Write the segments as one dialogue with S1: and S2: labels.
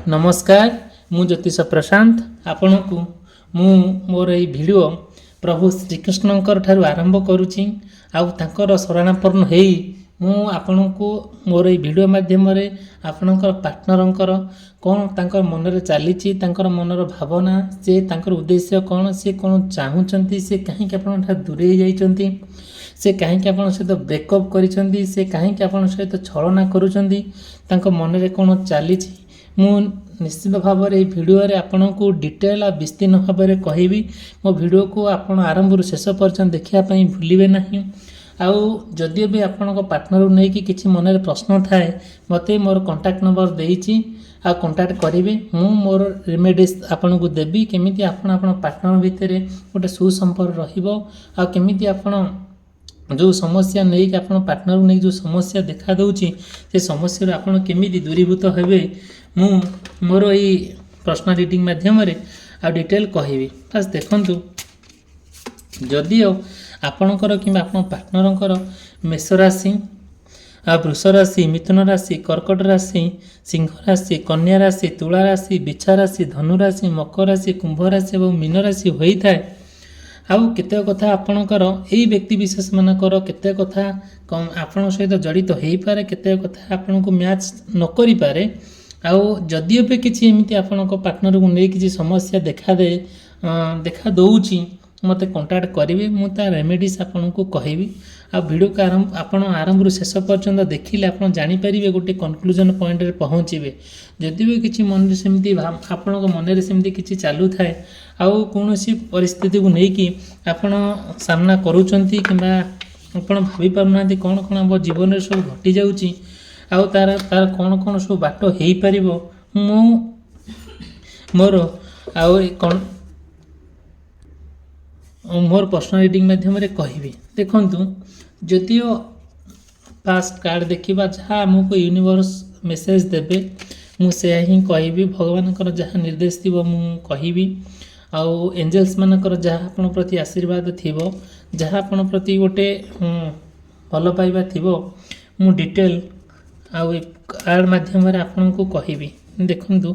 S1: नमस्कार मु ज्योतिष प्रशांत आपण को मु मोर ये वीडियो प्रभु श्रीकृष्णकर ठारू आरंभ करुच्ची आउर शरणापन्न हो मु आपण को मोर ये वीडियो माध्यम आपणकर पार्टनर कौन तांकर मनरे चली मनर भावना से तांकर उद्देश्य कौन से कौन चाहूँगी से कहीं आपण दूरे जाइंट से कहीं आपण सहित ब्रेकअप करिसें से कहीं आपण सहित छलना करुँच मनरे कौन चली मु निश्चित भाव में भिडियो आपण को डिटेल और विस्तीर्ण भाव में कहबी मो भिडियो को आपण आरंभ शेष पर्यटन देखापी भूलिए ना आउ जदियो भी आपण पार्टनर नहीं कि किसी मन में प्रश्न थाए मत मोर कंटाक्ट नंबर देती आ कंटाक्ट करेंगे मु मोर रेमेडीज आपन को देवी केमी आपण पार्टनर भितर गोटे सुसंपर्क रमी आपण जो समस्या नहीं कि आप पार्टनर नहीं जो समस्या देखा दूची से समस्या आपड़ केमी दूरीभूत हे मु मोर ये पर्सनल रीडिंग मध्यम आ डिटेल कहबी फास्ट देखु जदिओ आपणकर कि पार्टनर मेष राशि वृष राशि मिथुन राशि कर्कट राशि सिंह राशि कन्या राशि तुला राशि बिछा राशि धनु राशि मकर राशि कुंभ राशि और मीन राशि होता है आउ केते कथा आपणकर यही व्यक्ति विशेष मानकर केते कथा आपण सहित जड़ित हो पारे केते कथा आपण को मैच न करि पारे आउ जदिओ भी किसी एमती आपण पार्टनर को नहीं किसी समस्या देखा दौची मत कंटाक्ट करेंगे मुझे रेमेडीज आपन को कहबी आ वीडियो का आरंभ शेष पर्यंत देखिले आप जानीपर गोटे कनक्लूजन पॉइंट रे पहुँचे जदि भी किसी मन सेमती आपण मन सेमती किसी चलू थाए आउ कौन परिस्थिति को लेकिन आपण सामना करुँच कि भाभी पारना कौन कौन आम जीवन में सब घटी जाऊँगी आउ तार तार कौन कौन सब बाट हो पार मु मोर आउ मोर पर्सनल रीडिंग माध्यम कहबी देखु जदिओ फास्ट कार्ड देखा जहाँ आमको यूनिवर्स मेसेज देवे मुझे ही कहबी भगवान जहाँ निर्देश थी कहबी आउ एंजेल्स मानकर जहाँ आपण प्रति आशीर्वाद थी जहाँ आपण प्रति गोटे भल पाइबा थी मु डिटेल आउ कार्ड माध्यम आपण को कहबी देखु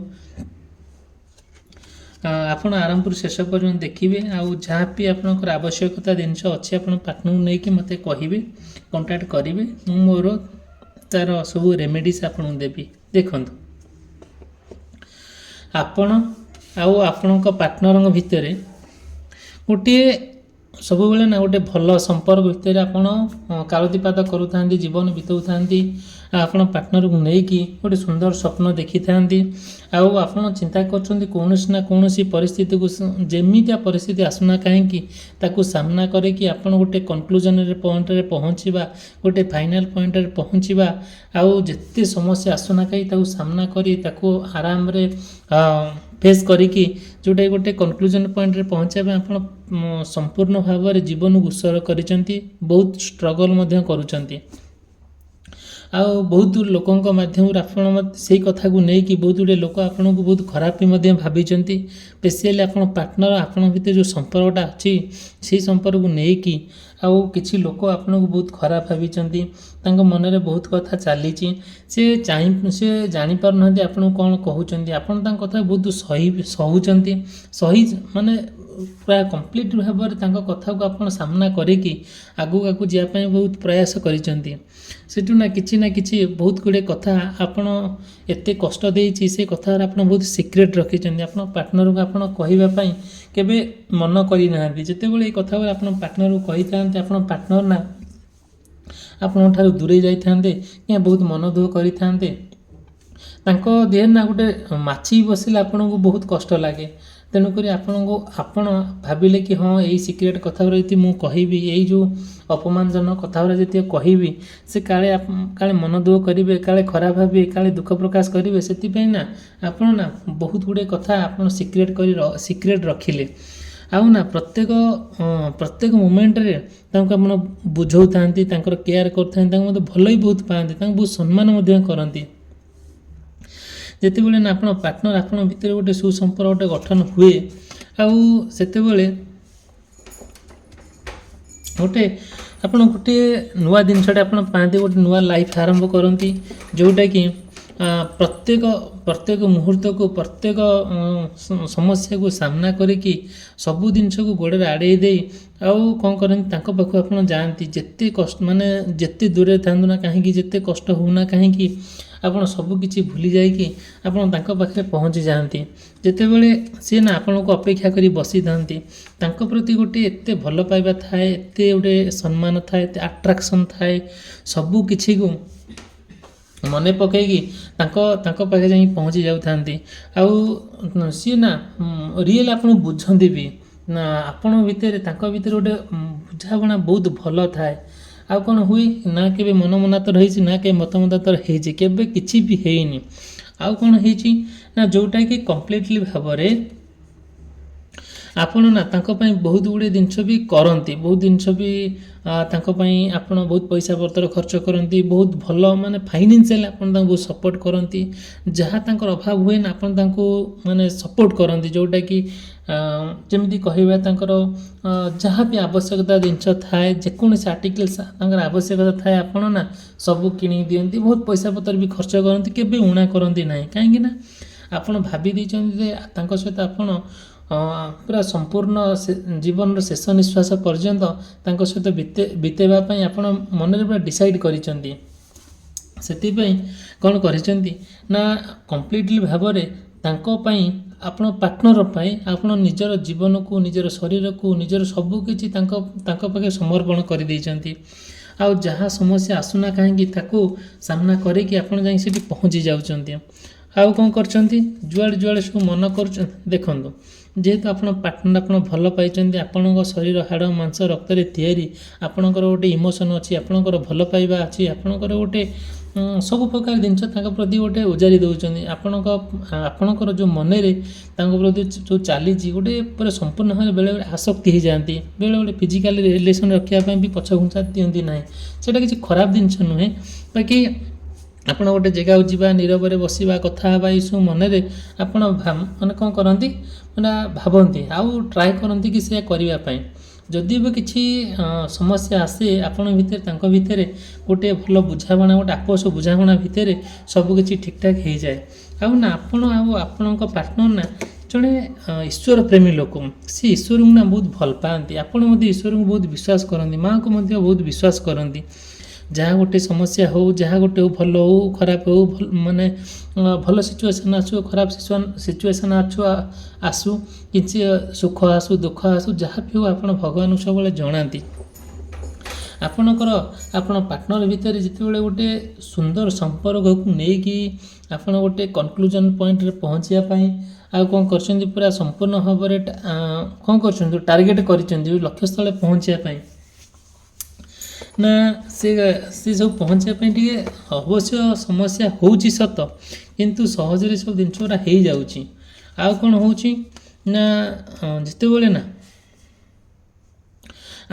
S1: आपण आरंभ शेष पर्यटन देखिए आउ जहाँ भी आपंकर आवश्यकता जिनस अच्छे आप पार्टनर नहीं कि मत कहे कंटाक्ट करेंगे मोर तार सब रेमेडीज आपन देवी देखु आपण आपण पार्टनर भितर गोटे सब बेले ना गोटे भल संपर्क भितर आपड़ कालतीपात करूँ जीवन बिताऊ आपण पार्टनर को लेकिन गोटे सुंदर स्वप्न देखी था आपड़ चिंता कर परिस्थिति को जमीतिया परिस्थिति आसुना कहीं सामना करके आप गोटे कनक्लूजन पॉइंट रे पहुँचवा गोटे फाइनाल पॉइंट रे पहुँचवा आउ जिते समस्या आसुना कहीं सामना कर आराम रे फेस करिकी जोटा गोटे कनक्लूजन पॉइंट रे पहुँचाबे आप संपूर्ण भाव में जीवन को उत्सर्ग करिसेंती बहुत स्ट्रगल करुचंती आउ बहुत लोकों माध्यम आप से कथा को लेकिन बहुत गुड़े लोक आपन को बहुत खराब भी भाई स्पेशली आप पार्टनर आपण भीतर जो संपर्कटा अच्छी से संपर्क को लेकिन आउ किसी लोक आपन को बहुत खराब भाई मन में बहुत कथा चली से जापर ना आपन कौन कहते आपन कथा बहुत सहुचंती सही माने प्राय कंप्लीट भाव में कथा को आप सामना करें आगू आगू जावाई बहुत प्रयास करूँ ना कि बहुत गुड़े कथा आपड़ एत कष्ट देती से कथा आप बहुत सिक्रेट रखिंट आप पार्टनर को आप कहवाई केवे मन करना जिते बड़े कथा आप पार्टनर को कही था आप पार्टनर ना आपण ठार दूरे जाते क्या बहुत मन दुख करते देह ना गोटे माछी बसिले आपन को बहुत कष्ट लगे तेणुक आपण भाविले कि हाँ यही सिक्रेट कथा जी मुझे कहबी यही जो अपमानजनक कथा जी कहबी से काले मन दुख करेंगे काले खराब भावे काले दुख प्रकाश करेंगे से ना आपण ना बहुत गुड़े कथा आप सिक्रेट रखिले आउ ना प्रत्येक मोमेंट रे आप बुझाऊ था केयर करते भल ही बहुत पाते बहुत सम्मान करती जिते बड़े ना आप पार्टनर आपण भितर गोटे सुसंपर्क गोटे गठन हुए आउ सेते बड़े गोटे आप गोटे नुआ जिनसटा आप पाते गोटे नुआ लाइफ आरंभ करती जोटा कि ପ୍ରତ୍ୟେକ ପ୍ରତ୍ୟେକ ମୁହୂର୍ତ୍ତକୁ ପ୍ରତ୍ୟେକ ସମସ୍ୟାକୁ ସାମ୍ନା କରିକି ସବୁ ଜିନିଷକୁ ଗୋଡ଼ରେ ଆଡ଼େଇ ଦେଇ ଆଉ କ'ଣ କରନ୍ତି ତାଙ୍କ ପାଖକୁ ଆପଣ ଯାଆନ୍ତି। ଯେତେ କଷ୍ଟ ମାନେ ଯେତେ ଦୂରରେ ଥାଆନ୍ତୁ ନା କାହିଁକି, ଯେତେ କଷ୍ଟ ହେଉନା କାହିଁକି, ଆପଣ ସବୁ କିଛି ଭୁଲି ଯାଇକି ଆପଣ ତାଙ୍କ ପାଖରେ ପହଞ୍ଚି ଯାଆନ୍ତି। ଯେତେବେଳେ ସିଏ ନା ଆପଣଙ୍କୁ ଅପେକ୍ଷା କରି ବସିଥାନ୍ତି, ତାଙ୍କ ପ୍ରତି ଗୋଟିଏ ଏତେ ଭଲ ପାଇବା ଥାଏ, ଏତେ ଗୋଟେ ସମ୍ମାନ ଥାଏ, ଏତେ ଆଟ୍ରାକ୍ସନ୍ ଥାଏ, ସବୁ କିଛିକୁ ମନେ ପକାଇକି ତାଙ୍କ ପାଖେ ଯାଇକି ପହଞ୍ଚି ଯାଉଥାନ୍ତି। ଆଉ ସିଏ ନା ରିଏଲ୍ ଆପଣ ବୁଝନ୍ତି ବି ନା, ଆପଣଙ୍କ ଭିତରେ ତାଙ୍କ ଭିତରେ ଗୋଟେ ବୁଝାବଣା ବହୁତ ଭଲ ଥାଏ। ଆଉ କ'ଣ ହୁଏ ନା, କେବେ ମନ ମନାନ୍ତର ହେଇଛି ନା କେବେ ମତ ମତାନ୍ତର ହେଇଛି, କେବେ କିଛି ବି ହେଇନି। ଆଉ କ'ଣ ହେଇଛି ନା, ଯେଉଁଟାକି କମ୍ପ୍ଲିଟଲି ଭାବରେ ଆପଣ ନା ତାଙ୍କ ପାଇଁ ବହୁତ ଗୁଡ଼ିଏ ଜିନିଷ ବି କରନ୍ତି, ବହୁତ ଜିନିଷ ବି ତାଙ୍କ ପାଇଁ ଆପଣ ବହୁତ ପଇସା ପତ୍ର ଖର୍ଚ୍ଚ କରନ୍ତି, ବହୁତ ଭଲ ମାନେ ଫାଇନାନ୍ସିଆଲି ଆପଣ ତାଙ୍କୁ ବହୁତ ସପୋର୍ଟ କରନ୍ତି। ଯାହା ତାଙ୍କର ଅଭାବ ହୁଏ ନା ଆପଣ ତାଙ୍କୁ ମାନେ ସପୋର୍ଟ କରନ୍ତି, ଯେଉଁଟାକି ଯେମିତି କହିବା ତାଙ୍କର ଯାହା ବି ଆବଶ୍ୟକତା ଜିନିଷ ଥାଏ, ଯେକୌଣସି ଆର୍ଟିକଲ୍ସ ତାଙ୍କର ଆବଶ୍ୟକତା ଥାଏ, ଆପଣ ନା ସବୁ କିଣିକି ଦିଅନ୍ତି, ବହୁତ ପଇସା ପତ୍ର ବି ଖର୍ଚ୍ଚ କରନ୍ତି, କେବେ ଉଣା କରନ୍ତି ନାହିଁ। କାହିଁକି ନା ଆପଣ ଭାବି ଦେଇଛନ୍ତି ଯେ ତାଙ୍କ ସହିତ ଆପଣ ପୁରା ସମ୍ପୂର୍ଣ୍ଣ ଜୀବନର ଶେଷ ନିଶ୍ୱାସ ପର୍ଯ୍ୟନ୍ତ ତାଙ୍କ ସହିତ ବିତେଇବା ପାଇଁ ଆପଣ ମନରେ ପୁରା ଡିସାଇଡ଼୍ କରିଛନ୍ତି। ସେଥିପାଇଁ କ'ଣ କରିଛନ୍ତି ନା କମ୍ପ୍ଲିଟଲି ଭାବରେ ତାଙ୍କ ପାଇଁ ଆପଣ ପାର୍ଟନର ପାଇଁ ଆପଣ ନିଜର ଜୀବନକୁ, ନିଜର ଶରୀରକୁ, ନିଜର ସବୁକିଛି ତାଙ୍କ ପାଖେ ସମର୍ପଣ କରିଦେଇଛନ୍ତି। ଆଉ ଯାହା ସମସ୍ୟା ଆସୁନା କାହିଁକି ତାକୁ ସାମ୍ନା କରିକି ଆପଣ ଯାଇ ସେଠି ପହଞ୍ଚି ଯାଉଛନ୍ତି। ଆଉ କ'ଣ କରିଛନ୍ତି, ଯୁଆଡ଼େ ସବୁ ମନ କରୁଛନ୍ତି, ଦେଖନ୍ତୁ ଯେହେତୁ ଆପଣ ପାର୍ଟନର ଆପଣ ଭଲ ପାଇଛନ୍ତି, ଆପଣଙ୍କ ଶରୀର ହାଡ଼ ମାଂସ ରକ୍ତରେ ତିଆରି, ଆପଣଙ୍କର ଗୋଟେ ଇମୋସନ୍ ଅଛି, ଆପଣଙ୍କର ଭଲ ପାଇବା ଅଛି, ଆପଣଙ୍କର ଗୋଟେ ସବୁ ପ୍ରକାର ଜିନିଷ ତାଙ୍କ ପ୍ରତି ଗୋଟେ ଉଜାରି ଦେଉଛନ୍ତି। ଆପଣଙ୍କର ଯେଉଁ ମନରେ ତାଙ୍କ ପ୍ରତି ଯେଉଁ ଚାଲିଛି ଗୋଟେ ପୁରା ସମ୍ପୂର୍ଣ୍ଣ ଭାବରେ ବେଳେବେଳେ ଆସକ୍ତି ହେଇଯାଆନ୍ତି, ବେଳେବେଳେ ଫିଜିକାଲି ରିଲେସନ୍ ରଖିବା ପାଇଁ ବି ପଛଘୁଞ୍ଚା ଦିଅନ୍ତି ନାହିଁ। ସେଇଟା କିଛି ଖରାପ ଜିନିଷ ନୁହେଁ, ବାକି ଆପଣ ଗୋଟେ ଜାଗାକୁ ଯିବା, ନୀରବରେ ବସିବା, କଥା ହେବା, ଏଇସବୁ ମନରେ ଆପଣ ମାନେ କ'ଣ କରନ୍ତି ମାନେ ଭାବନ୍ତି, ଆଉ ଟ୍ରାଏ କରନ୍ତି କି ସେୟା କରିବା ପାଇଁ। ଯଦି ବି କିଛି ସମସ୍ୟା ଆସେ ଆପଣଙ୍କ ଭିତରେ ତାଙ୍କ ଭିତରେ ଗୋଟିଏ ଭଲ ବୁଝାମଣା, ଗୋଟେ ଆପୋଷ ବୁଝାମଣା ଭିତରେ ସବୁକିଛି ଠିକ୍ଠାକ୍ ହେଇଯାଏ। ଆଉ ନା ଆପଣ ଆଉ ଆପଣଙ୍କ ପାର୍ଟନର ନା ଜଣେ ଈଶ୍ୱର ପ୍ରେମୀ ଲୋକ, ସେ ଈଶ୍ୱରଙ୍କୁ ନା ବହୁତ ଭଲ ପାଆନ୍ତି। ଆପଣ ମଧ୍ୟ ଈଶ୍ୱରଙ୍କୁ ବହୁତ ବିଶ୍ୱାସ କରନ୍ତି, ମାଆଙ୍କୁ ମଧ୍ୟ ବହୁତ ବିଶ୍ୱାସ କରନ୍ତି। ଯାହା ଗୋଟେ ସମସ୍ୟା ହେଉ, ଯାହା ଗୋଟେ ହେଉ, ଭଲ ହେଉ ଖରାପ ହେଉ, ମାନେ ଭଲ ସିଚୁଏସନ୍ ଆସୁ, ଖରାପ ସିଚୁଏସନ୍ ଆସୁ, କିଛି ସୁଖ ଆସୁ, ଦୁଃଖ ଆସୁ, ଯାହା ବି ହେଉ ଆପଣ ଭଗବାନଙ୍କୁ ସବୁବେଳେ ଜଣାନ୍ତି। ଆପଣ ପାର୍ଟନର ଭିତରେ ଯେତେବେଳେ ଗୋଟେ ସୁନ୍ଦର ସମ୍ପର୍କକୁ ନେଇକି ଆପଣ ଗୋଟେ କନକ୍ଲୁଜନ୍ ପଏଣ୍ଟରେ ପହଞ୍ଚିବା ପାଇଁ ଆଉ କ'ଣ କରିଛନ୍ତି, ପୁରା ସମ୍ପୂର୍ଣ୍ଣ ଭାବରେ କ'ଣ କରିଛନ୍ତି, ଟାର୍ଗେଟ୍ କରିଛନ୍ତି ଲକ୍ଷ୍ୟସ୍ଥଳରେ ପହଞ୍ଚିବା ପାଇଁ ନା ସେ ସବୁ ପହଞ୍ଚିବା ପାଇଁ ଟିକେ ଅବଶ୍ୟ ସମସ୍ୟା ହେଉଛି ସତ, କିନ୍ତୁ ସହଜରେ ସବୁ ଜିନିଷ ଗୁଡ଼ା ହେଇଯାଉଛି। ଆଉ କ'ଣ ହେଉଛି ନା ଯେତେବେଳେ ନା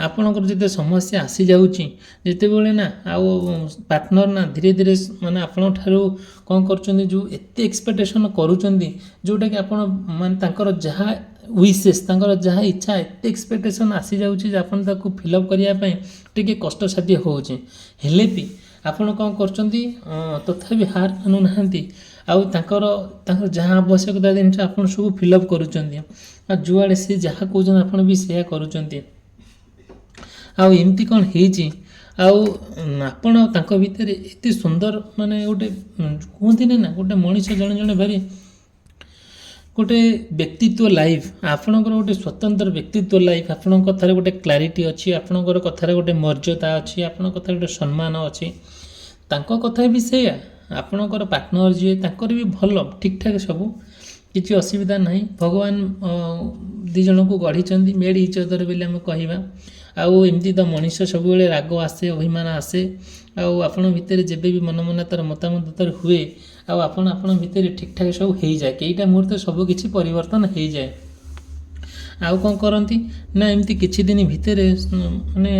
S1: ଆପଣଙ୍କର ଯେତେ ସମସ୍ୟା ଆସିଯାଉଛି, ଯେତେବେଳେ ନା ଆଉ ପାର୍ଟନର ନା ଧୀରେ ଧୀରେ ମାନେ ଆପଣଙ୍କ ଠାରୁ କ'ଣ କରୁଛନ୍ତି, ଯେଉଁ ଏତେ ଏକ୍ସପେକ୍ଟେସନ୍ କରୁଛନ୍ତି, ଯେଉଁଟାକି ଆପଣ ମାନେ ତାଙ୍କର ଯାହା ୱିଶେସ୍, ତାଙ୍କର ଯାହା ଇଚ୍ଛା, ଏତେ ଏକ୍ସପେକ୍ଟେସନ୍ ଆସିଯାଉଛି ଯେ ଆପଣ ତାକୁ ଫିଲ୍ଅପ୍ କରିବା ପାଇଁ ଟିକେ କଷ୍ଟସାଧ୍ୟ ହେଉଛି। ହେଲେ ବି ଆପଣ କ'ଣ କରୁଛନ୍ତି, ତଥାପି ହାର ମାନୁନାହାନ୍ତି, ଆଉ ତାଙ୍କର ଯାହା ଆବଶ୍ୟକତା ଜିନିଷ ଆପଣ ସବୁ ଫିଲ୍ଅପ୍ କରୁଛନ୍ତି, ଆଉ ଯୁଆଡ଼େ ସେ ଯାହା କହୁଛନ୍ତି ଆପଣ ବି ସେୟା କରୁଛନ୍ତି। ଆଉ ଏମିତି କ'ଣ ହେଇଛି, ଆଉ ଆପଣ ତାଙ୍କ ଭିତରେ ଏତେ ସୁନ୍ଦର ମାନେ ଗୋଟେ କୁହନ୍ତିନି ନା, ଗୋଟେ ମଣିଷ ଜଣେ ଭାରି ଗୋଟେ ବ୍ୟକ୍ତିତ୍ୱ ଲାଇଫ୍, ଆପଣଙ୍କର ଗୋଟେ ସ୍ୱତନ୍ତ୍ର ବ୍ୟକ୍ତିତ୍ୱ ଲାଇଫ୍, ଆପଣଙ୍କ କଥାରେ ଗୋଟେ କ୍ଲାରିଟି ଅଛି, ଆପଣଙ୍କର କଥାରେ ଗୋଟେ ମର୍ଯ୍ୟାଦା ଅଛି, ଆପଣଙ୍କ କଥାରେ ଗୋଟେ ସମ୍ମାନ ଅଛି। ତାଙ୍କ କଥା ବି ସେଇଆ, ଆପଣଙ୍କର ପାର୍ଟନର ଯିଏ ତାଙ୍କର ବି ଭଲ ଠିକ୍ଠାକ୍ ସବୁ କିଛି ଅସୁବିଧା ନାହିଁ। ଭଗବାନ ଦୁଇ ଜଣଙ୍କୁ ଗଢ଼ିଛନ୍ତି, ମେଡ୍ ଇଚ୍ ଅଦର ବୋଲି ଆମେ କହିବା। ଆଉ ଏମିତି ତ ମଣିଷ ସବୁବେଳେ ରାଗ ଆସେ, ଅଭିମାନ ଆସେ, ଆଉ ଆପଣଙ୍କ ଭିତରେ ଯେବେ ବି ମନମନାନ୍ତର ମତାମତାନ୍ତର ହୁଏ, ଆଉ ଆପଣଙ୍କ ଭିତରେ ଠିକ୍ଠାକ୍ ସବୁ ହେଇଯାଏ, କେଇଟା ମୁହୂର୍ତ୍ତରେ ସବୁ କିଛି ପରିବର୍ତ୍ତନ ହେଇଯାଏ। ଆଉ କ'ଣ କରନ୍ତି ନା ଏମିତି କିଛି ଦିନ ଭିତରେ ମାନେ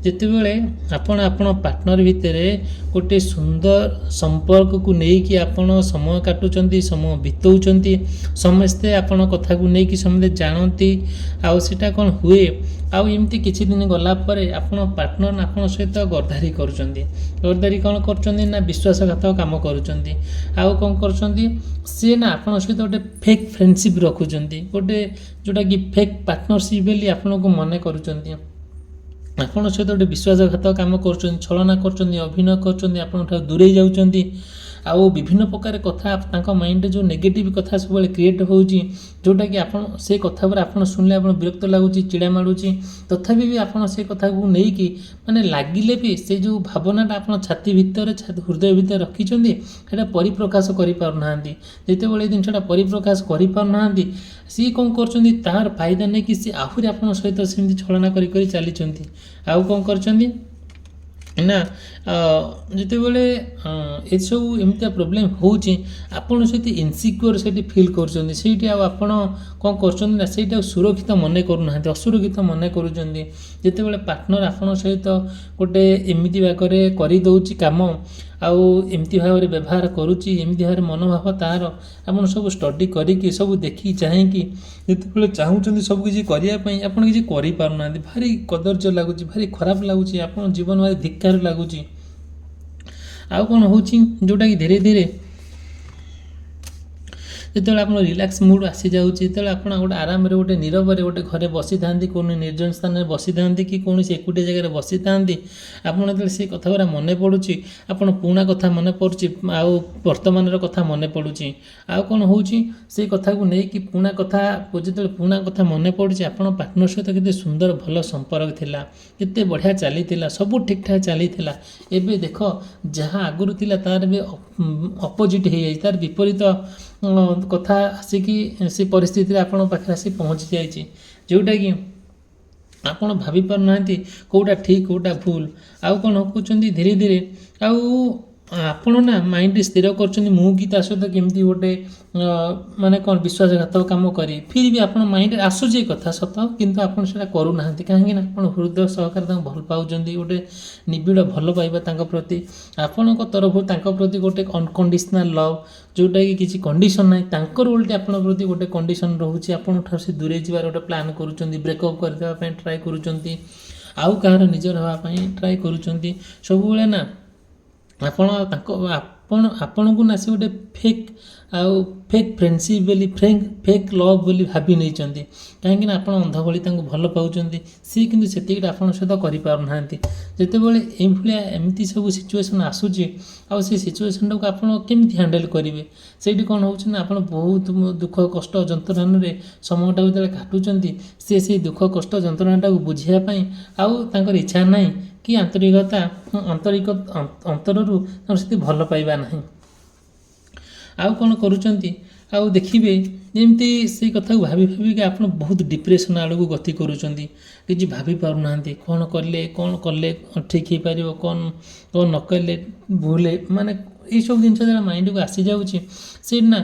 S1: ଯେତେବେଳେ ଆପଣ ଆପଣ ପାର୍ଟନର ଭିତରେ ଗୋଟେ ସୁନ୍ଦର ସମ୍ପର୍କକୁ ନେଇକି ଆପଣ ସମୟ କାଟୁଛନ୍ତି, ସମୟ ବିତାଉଛନ୍ତି, ସମସ୍ତେ ଆପଣ କଥାକୁ ନେଇକି ସମସ୍ତେ ଜାଣନ୍ତି, ଆଉ ସେଇଟା କ'ଣ ହୁଏ, ଆଉ ଏମିତି କିଛି ଦିନ ଗଲା ପରେ ଆପଣ ପାର୍ଟନର ଆପଣଙ୍କ ସହିତ ଗର୍ଦାରୀ କରୁଛନ୍ତି। ଗର୍ଦାରୀ କ'ଣ କରୁଛନ୍ତି ନା ବିଶ୍ୱାସଘାତକ କାମ କରୁଛନ୍ତି। ଆଉ କ'ଣ କରୁଛନ୍ତି, ସିଏ ନା ଆପଣଙ୍କ ସହିତ ଗୋଟେ ଫେକ୍ ଫ୍ରେଣ୍ଡସିପ୍ ରଖୁଛନ୍ତି, ଗୋଟେ ଯେଉଁଟାକି ଫେକ୍ ପାର୍ଟନରସିପ୍ ବୋଲି ଆପଣଙ୍କୁ ମନେ କରୁଛନ୍ତି। ଆପଣଙ୍କ ସହିତ ଗୋଟେ ବିଶ୍ୱାସଘାତକ କାମ କରୁଛନ୍ତି, ଛଳନା କରୁଛନ୍ତି, ଅଭିନୟ କରୁଛନ୍ତି, ଆପଣଙ୍କଠାରୁ ଦୂରେଇ ଯାଉଛନ୍ତି। ଆଉ ବିଭିନ୍ନ ପ୍ରକାର କଥା ତାଙ୍କ ମାଇଣ୍ଡରେ ଯେଉଁ ନେଗେଟିଭ୍ କଥା ସବୁବେଳେ କ୍ରିଏଟ୍ ହେଉଛି, ଯେଉଁଟାକି ଆପଣ ସେ କଥା ଉପରେ ଆପଣ ଶୁଣିଲେ ଆପଣ ବିରକ୍ତ ଲାଗୁଛି, ଚିଡ଼ା ମାଡ଼ୁଛି, ତଥାପି ବି ଆପଣ ସେ କଥାକୁ ନେଇକି ମାନେ ଲାଗିଲେ ବି ସେ ଯେଉଁ ଭାବନାଟା ଆପଣ ଛାତି ଭିତରେ ହୃଦୟ ଭିତରେ ରଖିଛନ୍ତି ସେଇଟା ପରିପ୍ରକାଶ କରିପାରୁନାହାନ୍ତି। ଯେତେବେଳେ ଏ ଜିନିଷଟା ପରିପ୍ରକାଶ କରିପାରୁନାହାନ୍ତି, ସିଏ କ'ଣ କରୁଛନ୍ତି, ତାହାର ଫାଇଦା ନେଇକି ସିଏ ଆହୁରି ଆପଣଙ୍କ ସହିତ ସେମିତି ଛଳନା କରି କରି ଚାଲିଛନ୍ତି। ଆଉ କ'ଣ କରିଛନ୍ତି ନା ଯେତେବେଳେ ଏସବୁ ଏମିତିଆ ପ୍ରୋବ୍ଲେମ୍ ହେଉଛି, ଆପଣ ସେଠି ଇନସିକ୍ୟୁର ସେଠି ଫିଲ୍ କରୁଛନ୍ତି, ସେଇଠି ଆଉ ଆପଣ କ'ଣ କରୁଛନ୍ତି ନା ସେଇଟାକୁ ସୁରକ୍ଷିତ ମନେ କରୁନାହାନ୍ତି, ଅସୁରକ୍ଷିତ ମନେ କରୁଛନ୍ତି। ଯେତେବେଳେ ପାର୍ଟନର ଆପଣଙ୍କ ସହିତ ଗୋଟେ ଏମିତି ଭାବରେ କରିଦେଉଛି କାମ, ଆଉ ଏମିତି ଭାବରେ ବ୍ୟବହାର କରୁଛି, ଏମିତି ଭାବରେ ମନୋଭାବ ତା'ର, ଆପଣ ସବୁ ଷ୍ଟଡି କରିକି ସବୁ ଦେଖିକି ଚାହିଁକି ଯେତେବେଳେ ଚାହୁଁଛନ୍ତି ସବୁ କିଛି କରିବା ପାଇଁ, ଆପଣ କିଛି କରିପାରୁନାହାନ୍ତି, ଭାରି କଦର୍ଯ୍ୟ ଲାଗୁଛି, ଭାରି ଖରାପ ଲାଗୁଛି, ଆପଣ ଜୀବନ ଭାରି ଧିକ୍କାର ଲାଗୁଛି। ଆଉ କ'ଣ ହେଉଛି, ଯେଉଁଟାକି ଧୀରେ ଧୀରେ ଯେତେବେଳେ ଆପଣ ରିଲାକ୍ସ ମୁଡ୍ ଆସିଯାଉଛି, ଯେତେବେଳେ ଆପଣ ଗୋଟେ ଆରାମରେ ଗୋଟେ ନୀରବରେ ଗୋଟେ ଘରେ ବସିଥାନ୍ତି, କୌଣସି ନିର୍ଜନ ସ୍ଥାନରେ ବସିଥାନ୍ତି କି କୌଣସି ଏକୁଟିଆ ଜାଗାରେ ବସିଥାନ୍ତି, ଆପଣ ଯେତେବେଳେ ସେ କଥା ଗୁଡ଼ା ମନେ ପଡ଼ୁଛି, ଆପଣ ପୁରୁଣା କଥା ମନେ ପଡ଼ୁଛି, ଆଉ ବର୍ତ୍ତମାନର କଥା ମନେ ପଡ଼ୁଛି। ଆଉ କ'ଣ ହେଉଛି, ସେଇ କଥାକୁ ନେଇକି ଯେତେବେଳେ ପୁରୁଣା କଥା ମନେ ପଡ଼ୁଛି, ଆପଣ ପାର୍ଟନର ସହିତ କେତେ ସୁନ୍ଦର ଭଲ ସମ୍ପର୍କ ଥିଲା, କେତେ ବଢ଼ିଆ ଚାଲିଥିଲା, ସବୁ ଠିକ୍ଠାକ୍ ଚାଲିଥିଲା। ଏବେ ଦେଖ ଯାହା ଆଗରୁ ଥିଲା ତାର ବି ଅପୋଜିଟ୍ ହେଇଯାଇଛି, ତାର ବିପରୀତ କଥା ଆସିକି ସେ ପରିସ୍ଥିତିରେ ଆପଣଙ୍କ ପାଖରେ ଆସି ପହଞ୍ଚି ଯାଇଛି, ଯେଉଁଟାକି ଆପଣ ଭାବିପାରୁନାହାନ୍ତି କେଉଁଟା ଠିକ୍ କେଉଁଟା ଭୁଲ। ଆଉ କ'ଣ କହୁଛନ୍ତି, ଧୀରେ ଧୀରେ ଆଉ ଆପଣ ନା ମାଇଣ୍ଡରେ ସ୍ଥିର କରୁଛନ୍ତି ମୁଁ କି ତା ସହିତ କେମିତି ଗୋଟେ ମାନେ କ'ଣ ବିଶ୍ୱାସଘାତକ କାମ କରି, ଫିର୍ ବି ଆପଣ ମାଇଣ୍ଡରେ ଆସୁଛି କଥା ସତ, କିନ୍ତୁ ଆପଣ ସେଇଟା କରୁନାହାନ୍ତି। କାହିଁକିନା ଆପଣ ହୃଦୟ ସହକାରେ ତାଙ୍କୁ ଭଲ ପାଉଛନ୍ତି, ଗୋଟେ ନିବିଡ଼ ଭଲ ପାଇବା ତାଙ୍କ ପ୍ରତି, ଆପଣଙ୍କ ତରଫରୁ ତାଙ୍କ ପ୍ରତି ଗୋଟେ ଅନକଣ୍ଡିସନାଲ୍ ଲଭ୍, ଯେଉଁଟାକି କିଛି କଣ୍ଡିସନ୍ ନାହିଁ, ତାଙ୍କର ଓଲଟି ଆପଣଙ୍କ ପ୍ରତି ଗୋଟେ କଣ୍ଡିସନ୍ ରହୁଛି, ଆପଣଙ୍କଠାରୁ ସେ ଦୂରେଇ ଯିବାର ଗୋଟେ ପ୍ଲାନ୍ କରୁଛନ୍ତି, ବ୍ରେକଅପ୍ କରିଦେବା ପାଇଁ ଟ୍ରାଏ କରୁଛନ୍ତି, ଆଉ କାହାର ନିଜର ହେବା ପାଇଁ ଟ୍ରାଏ କରୁଛନ୍ତି। ସବୁବେଳେ ନା ଆପଣଙ୍କୁ ନା ସେ ଗୋଟେ ଫେକ୍ ଫ୍ରେଣ୍ଡସିପ୍ ବୋଲି ଫେକ୍ ଲଭ୍ ବୋଲି ଭାବି ନେଇଛନ୍ତି। କାହିଁକିନା ଆପଣ ଅନ୍ଧ ଭଳି ତାଙ୍କୁ ଭଲ ପାଉଛନ୍ତି, ସିଏ କିନ୍ତୁ ସେତିକିଟା ଆପଣଙ୍କ ସହିତ କରିପାରୁନାହାନ୍ତି। ଯେତେବେଳେ ଏମିତି ସବୁ ସିଚୁଏସନ୍ ଆସୁଛି, ଆଉ ସେ ସିଚୁଏସନ୍ଟାକୁ ଆପଣ କେମିତି ହ୍ୟାଣ୍ଡେଲ୍ କରିବେ, ସେଇଠି କ'ଣ ହେଉଛି ନା ଆପଣ ବହୁତ ଦୁଃଖ କଷ୍ଟ ଯନ୍ତ୍ରଣାରେ ସମୟଟାକୁ ଯେତେବେଳେ କାଟୁଛନ୍ତି, ସିଏ ସେଇ ଦୁଃଖ କଷ୍ଟ ଯନ୍ତ୍ରଣାଟାକୁ ବୁଝିବା ପାଇଁ ଆଉ ତାଙ୍କର ଇଚ୍ଛା ନାହିଁ କି ଅନ୍ତରରୁ ତାଙ୍କର ସେଠି ଭଲ ପାଇବା ନାହିଁ। ଆଉ କ'ଣ କରୁଛନ୍ତି, ଆଉ ଦେଖିବେ ଯେମିତି ସେଇ କଥାକୁ ଭାବି ଭାବିକି ଆପଣ ବହୁତ ଡିପ୍ରେସନ୍ ଆଡ଼କୁ ଗତି କରୁଛନ୍ତି, କିଛି ଭାବି ପାରୁନାହାନ୍ତି କ'ଣ କଲେ ଠିକ୍ ହେଇପାରିବ, କ'ଣ ନ କଲେ ଭୁଲ, ମାନେ ଏଇସବୁ ଜିନିଷ ଯେତେବେଳେ ମାଇଣ୍ଡକୁ ଆସିଯାଉଛି, ସେଇଠି ନା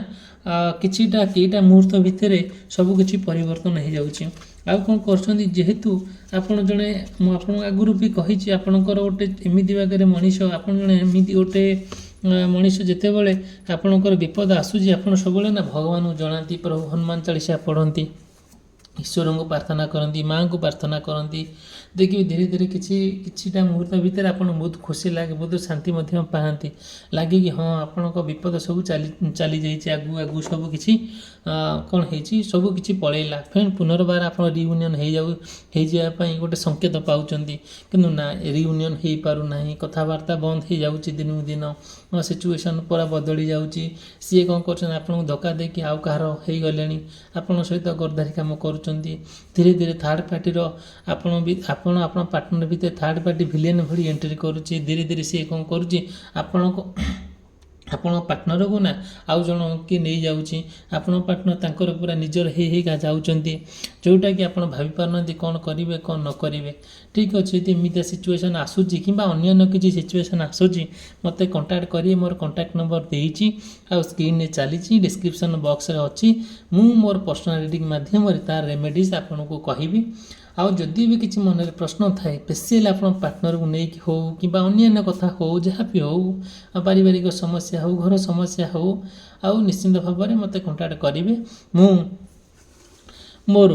S1: କେଇଟା ମୁହୂର୍ତ୍ତ ଭିତରେ ସବୁ କିଛି ପରିବର୍ତ୍ତନ ହେଇଯାଉଛି। ଆଉ କ'ଣ କରୁଛନ୍ତି, ଯେହେତୁ ଆପଣ ଜଣେ, ମୁଁ ଆପଣଙ୍କ ଆଗରୁ ବି କହିଛି, ଆପଣଙ୍କର ଗୋଟେ ଏମିତି ବାଗରେ ମଣିଷ, ଆପଣ ଜଣେ ଏମିତି ଗୋଟେ ମଣିଷ, ଯେତେବେଳେ ଆପଣଙ୍କର ବିପଦ ଆସୁଛି, ଆପଣ ସବୁବେଳେ ନା ଭଗବାନଙ୍କୁ ଜଣାନ୍ତି, ପ୍ରଭୁ ହନୁମାନ ଚାଳିଶା ପଢ଼ନ୍ତି, ଈଶ୍ୱରଙ୍କୁ ପ୍ରାର୍ଥନା କରନ୍ତି, ମାଆଙ୍କୁ ପ୍ରାର୍ଥନା କରନ୍ତି। ଦେଖିବେ ଧୀରେ ଧୀରେ କିଛିଟା ମୁହୂର୍ତ୍ତ ଭିତରେ ଆପଣ ବହୁତ ଖୁସି ଲାଗେ, ବହୁତ ଶାନ୍ତି ମଧ୍ୟ ପାଆନ୍ତି, ଲାଗେ କି ହଁ ଆପଣଙ୍କ ବିପଦ ସବୁ ଚାଲିଯାଇଛି, ଆଗକୁ ସବୁ କିଛି କ'ଣ ହେଇଛି, ସବୁ କିଛି ପଳେଇଲା, ଫେର୍ ପୁନର୍ବାର ଆପଣ ରିୟୁନିୟନ୍ ହେଇଯିବା ପାଇଁ ଗୋଟେ ସଂକେତ ପାଉଛନ୍ତି। କିନ୍ତୁ ନା, ରିୟୁନିୟନ୍ ହେଇପାରୁନାହିଁ, କଥାବାର୍ତ୍ତା ବନ୍ଦ ହେଇଯାଉଛି, ଦିନକୁ ଦିନ ସିଚୁଏସନ୍ ପୁରା ବଦଳି ଯାଉଛି। ସିଏ କ'ଣ କରୁଛନ୍ତି, ଆପଣଙ୍କୁ ଧୋକା ଦେଇକି ଆଉ କାହାର ହେଇଗଲେଣି, ଆପଣଙ୍କ ସହିତ ଗର୍ଦାରୀ କାମ କରୁଛନ୍ତି। ଧୀରେ ଧୀରେ ଥାର୍ଡ଼ ପାର୍ଟିର ଆପଣ ପାର୍ଟନର ଭିତରେ ଥାର୍ଡ଼ ପାର୍ଟି ଭିଲିଆନ୍ ଭଳି ଏଣ୍ଟ୍ରି କରୁଛି। ଧୀରେ ଧୀରେ ସିଏ କ'ଣ କରୁଛି, ଆପଣଙ୍କ ପାର୍ଟନରକୁ ନା ଆଉ ଜଣ କିଏ ନେଇଯାଉଛି, ଆପଣଙ୍କ ପାର୍ଟନର ତାଙ୍କର ପୁରା ନିଜର ହେଇକା ଯାଉଛନ୍ତି, ଯେଉଁଟାକି ଆପଣ ଭାବିପାରୁନାହାନ୍ତି କ'ଣ କରିବେ କ'ଣ ନ କରିବେ। ଠିକ୍ ଅଛି, ଯଦି ଏମିତିଆ ସିଚୁଏସନ୍ ଆସୁଛି କିମ୍ବା ଅନ୍ୟାନ୍ୟ କିଛି ସିଚୁଏସନ୍ ଆସୁଛି ମୋତେ କଣ୍ଟାକ୍ଟ କରିବେ। ମୋର କଣ୍ଟାକ୍ଟ ନମ୍ବର ଦେଇଛି ଆଉ ସ୍କ୍ରିନ୍ରେ ଚାଲିଛି, ଡିସ୍କ୍ରିପ୍ସନ୍ ବକ୍ସରେ ଅଛି। ମୁଁ ମୋର ପର୍ସନାଲ ରିଡ଼ିଂ ମାଧ୍ୟମରେ ତାର ରେମେଡ଼ିଜ୍ ଆପଣଙ୍କୁ କହିବି। ଆଉ ଯଦି ବି କିଛି ମନରେ ପ୍ରଶ୍ନ ଥାଏ, ସ୍ପେସିଆଲି ଆପଣ ପାର୍ଟନରକୁ ନେଇକି ହେଉ କିମ୍ବା ଅନ୍ୟାନ୍ୟ କଥା ହେଉ, ଯାହା ବି ହେଉ, ପାରିବାରିକ ସମସ୍ୟା ହେଉ, ଘର ସମସ୍ୟା ହେଉ, ଆଉ ନିଶ୍ଚିନ୍ତ ଭାବରେ ମୋତେ କଣ୍ଟାକ୍ଟ କରିବେ। ମୁଁ ମୋର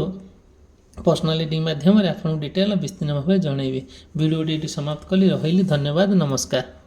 S1: ପର୍ସନାଲ ରିଡ଼ିଂ ମାଧ୍ୟମରେ ଆପଣଙ୍କୁ ଡିଟେଲ୍ ବିସ୍ତୀର୍ଣ୍ଣ ଭାବେ ଜଣାଇବି। ଭିଡ଼ିଓଟି ଏଠି ସମାପ୍ତ କଲି। ରହିଲି, ଧନ୍ୟବାଦ, ନମସ୍କାର।